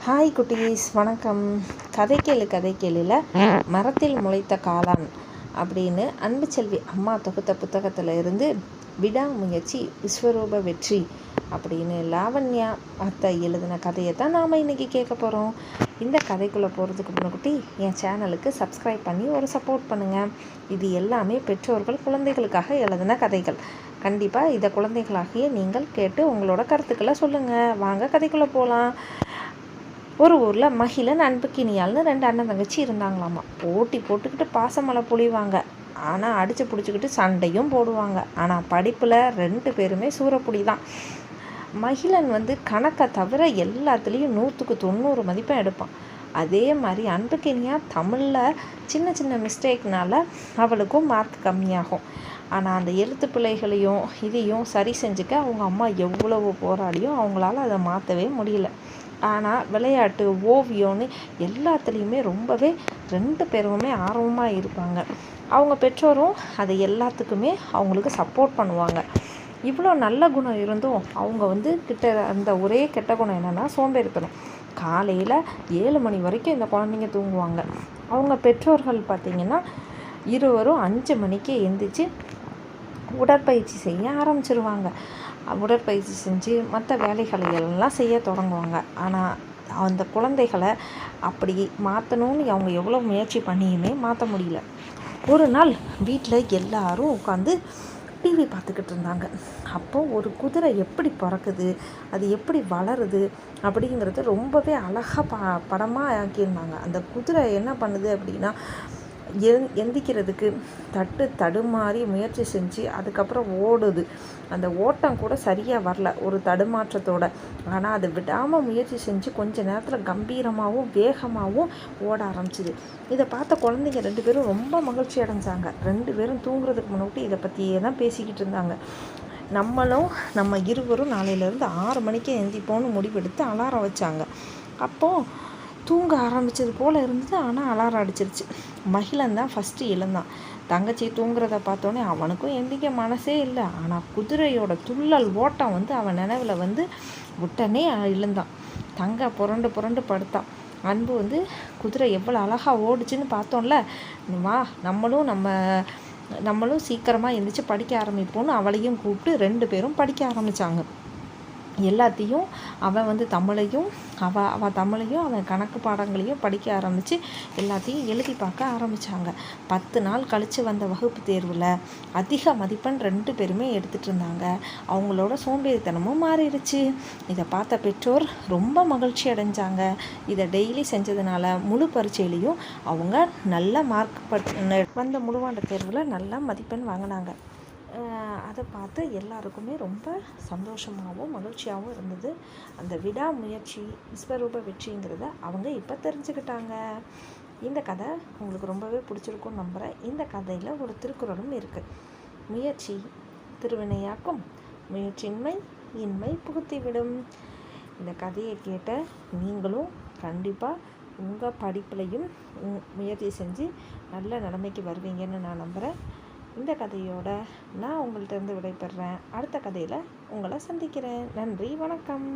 Hi குட்டீஸ், வணக்கம். கதை கேளில் மரத்தில் முளைத்த காளான் அப்படின்னு அன்புச்செல்வி அம்மா தொகுத்த புத்தகத்தில் இருந்து விடாமுயற்சி விஸ்வரூப வெற்றி அப்படின்னு லாவண்யா அத்தை எழுதின கதையை தான் நாம் இன்றைக்கி கேட்க போகிறோம். இந்த கதைக்குள்ளே போகிறதுக்கு முன்னாடி என் சேனலுக்கு சப்ஸ்கிரைப் பண்ணி ஒரு சப்போர்ட் பண்ணுங்கள். இது எல்லாமே பெற்றோர்கள் குழந்தைகளுக்காக எழுதின கதைகள். கண்டிப்பாக இதை குழந்தைகளாகிய நீங்கள் கேட்டு உங்களோட கருத்துக்களை சொல்லுங்கள். வாங்க கதைக்குள்ளே போகலாம். ஒரு ஊரில் மகிழன் அன்புக்கினியால்னு 2 அண்ணன் தங்கச்சி இருந்தாங்களாமா. போட்டி போட்டுக்கிட்டு பாசமலை பொழிவாங்க. ஆனால் அடித்து பிடிச்சிக்கிட்டு சண்டையும் போடுவாங்க. ஆனால் படிப்பில் 2 பேருமே சூறப்புடி தான். மகிழன் கணக்கை தவிர எல்லாத்துலேயும் 100க்கு 90 மதிப்பெண் எடுப்பான். அதே மாதிரி அன்புக்கினியா தமிழில் சின்ன சின்ன மிஸ்டேக்னால் அவளுக்கும் மார்க் கம்மியாகும். ஆனால் அந்த எழுத்து பிள்ளைகளையும் இதையும் சரி செஞ்சுக்க அவங்க அம்மா எவ்வளவு போராடியும் அவங்களால அதை மாற்றவே முடியல. ஆனால் விளையாட்டு, ஓவியம்னு எல்லாத்துலேயுமே ரொம்பவே 2 பேருமே ஆர்வமாக இருப்பாங்க. அவங்க பெற்றோரும் அது எல்லாத்துக்குமே அவங்களுக்கு சப்போர்ட் பண்ணுவாங்க. இவ்வளோ நல்ல குணம் இருந்தும் அவங்க கிட்ட அந்த ஒரே கெட்ட குணம் என்னென்னா சோம்பேறித்தனம். காலையில் 7 மணி வரைக்கும் இந்த குழந்தைங்க தூங்குவாங்க. அவங்க பெற்றோர்கள் பார்த்திங்கன்னா இருவரும் 5 மணிக்கு எந்திரிச்சு உடற்பயிற்சி செய்ய ஆரம்பிச்சிருவாங்க. உடற்பயிற்சி செஞ்சு மற்ற வேலைகளை எல்லாம் செய்ய தொடங்குவாங்க. ஆனால் அந்த குழந்தைகளை அப்படி மாற்றணும்னு அவங்க எவ்வளோ முயற்சி பண்ணியுமே மாற்ற முடியல. ஒரு நாள் வீட்டில் எல்லாரும் உட்காந்து டிவி பார்த்துக்கிட்டு இருந்தாங்க. அப்போது ஒரு குதிரை எப்படி பிறக்குது, அது எப்படி வளருது அப்படிங்கிறது ரொம்பவே அழகாக படமாக ஆக்கியிருந்தாங்க. அந்த குதிரை என்ன பண்ணுது அப்படின்னா எந்திக்கிறதுக்கு தடுமாறி முயற்சி செஞ்சு அதுக்கப்புறம் ஓடுது. அந்த ஓட்டம் கூட சரியாக வரல, ஒரு தடுமாற்றத்தோடு. ஆனால் அது விடாமல் முயற்சி செஞ்சு கொஞ்ச நேரத்தில் கம்பீரமாகவும் வேகமாகவும் ஓட ஆரம்பிச்சிது. இதை பார்த்த குழந்தைங்க 2 பேரும் ரொம்ப மகிழ்ச்சி அடைஞ்சாங்க. 2 பேரும் தூங்குறதுக்கு முன்னாடி இதை பற்றியே தான் பேசிக்கிட்டு இருந்தாங்க. நம்ம இருவரும் நாளையிலேருந்து 6 மணிக்கே எந்திப்போன்னு முடிவெடுத்து அலாரம் வச்சாங்க. அப்போது தூங்க ஆரம்பித்தது போல் இருந்தது. ஆனால் அலாரம் அடிச்சிருச்சு. மகிழன் தான் ஃபஸ்ட்டு எழுந்தான். தங்கச்சி தூங்குறத பார்த்தோன்னே அவனுக்கும் எந்திக்க மனசே இல்லை. ஆனால் குதிரையோட துள்ளல் ஓட்டம் அவன் நினைவில் உடனே எழுந்தான். தங்க புரண்டு புரண்டு படுத்தான். அன்பு குதிரை எவ்வளோ அழகாக ஓடிச்சுன்னு பார்த்தோம்ல, வா நம்மளும் சீக்கிரமாக எழுந்திரிச்சு படிக்க ஆரம்பிப்போன்னு அவளையும் கூப்பிட்டு 2 பேரும் படிக்க ஆரம்பித்தாங்க. எல்லாத்தையும் அவன் தமிழையும் அவள் தமிழையும் அவன் கணக்கு பாடங்களையும் படிக்க ஆரம்பித்து எல்லாத்தையும் எழுதி பார்க்க ஆரம்பித்தாங்க. 10 நாள் கழித்து வந்த வகுப்பு தேர்வில் அதிக மதிப்பெண் 2 பேருமே எடுத்துகிட்டு இருந்தாங்க. அவங்களோட சோம்பேறித்தனமும் மாறிடுச்சு. இதை பார்த்த பெற்றோர் ரொம்ப மகிழ்ச்சி அடைஞ்சாங்க. இதை டெய்லி செஞ்சதுனால முழு பரீட்சையிலையும் அவங்க நல்ல மார்க் வந்த முழுவாண்ட தேர்வில் நல்ல மதிப்பெண் வாங்கினாங்க. அதை பார்த்து எல்லாருக்குமே ரொம்ப சந்தோஷமாகவும் மகிழ்ச்சியாகவும் இருந்தது. அந்த விடாமுயற்சி விஸ்வரூப வெற்றிங்கிறத அவங்க இப்போ தெரிஞ்சுக்கிட்டாங்க. இந்த கதை உங்களுக்கு ரொம்பவே பிடிச்சிருக்கும்னு நம்புகிறேன். இந்த கதையில் ஒரு திருக்குறளும் இருக்குது. முயற்சி திருவினையாக்கும், முயற்சியின்மை இன்மை புகுத்திவிடும். இந்த கதையை கேட்ட நீங்களும் கண்டிப்பாக உங்கள் படிப்புலையும் முயற்சி செஞ்சு நல்ல நிலைமைக்கு வருவீங்கன்னு நான் நம்புகிறேன். இந்த கதையோட நான் உங்கள்கிட்ட இருந்து விடைபெறுறேன். அடுத்த கதையில் உங்களை சந்திக்கிறேன். நன்றி, வணக்கம்.